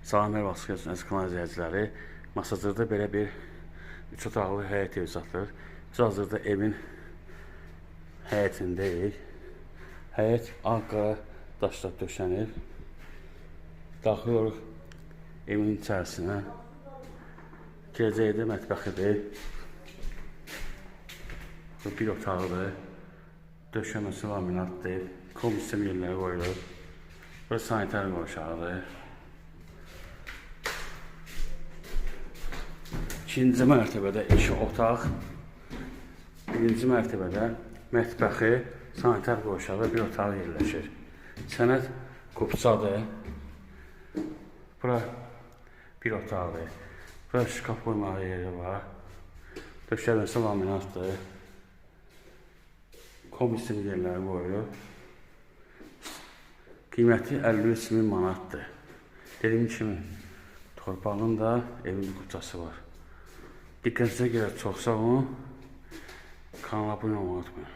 Salam hər vaxt gəlirsiniz kanal izləyiciləri. Masajırda belə bir 3 otaqlı həyət evi satılır. Biz hazırda evin həyətindəyik. Həyət ağ-qara daşlar döşənir. Daxılırıq evin içərisinə. Gələcəkdə mətbəxidir. Bu bir otaqdır. Döşəməsi laminatdır. Komisyon yerləri qoyulur. Burası sanitar qovşağıdır. İkinci mərtəbədə 2 otaq, birinci mərtəbədə mətbəxi, sanitar qovşağı bir otaq yerləşir. Sənət qupçadır. Bura bir otaqdır. Bura şkaf qoymağı yeri var. Döşəməsi laminatdır. Komisyon yerləri qoyulur. Qiyməti 53.000 manatdır. Dediyim kimi torpağın da evin qupçası var. Diqqətinizə görə çox sağ olun. Kanala abunə olmayı unutmayın.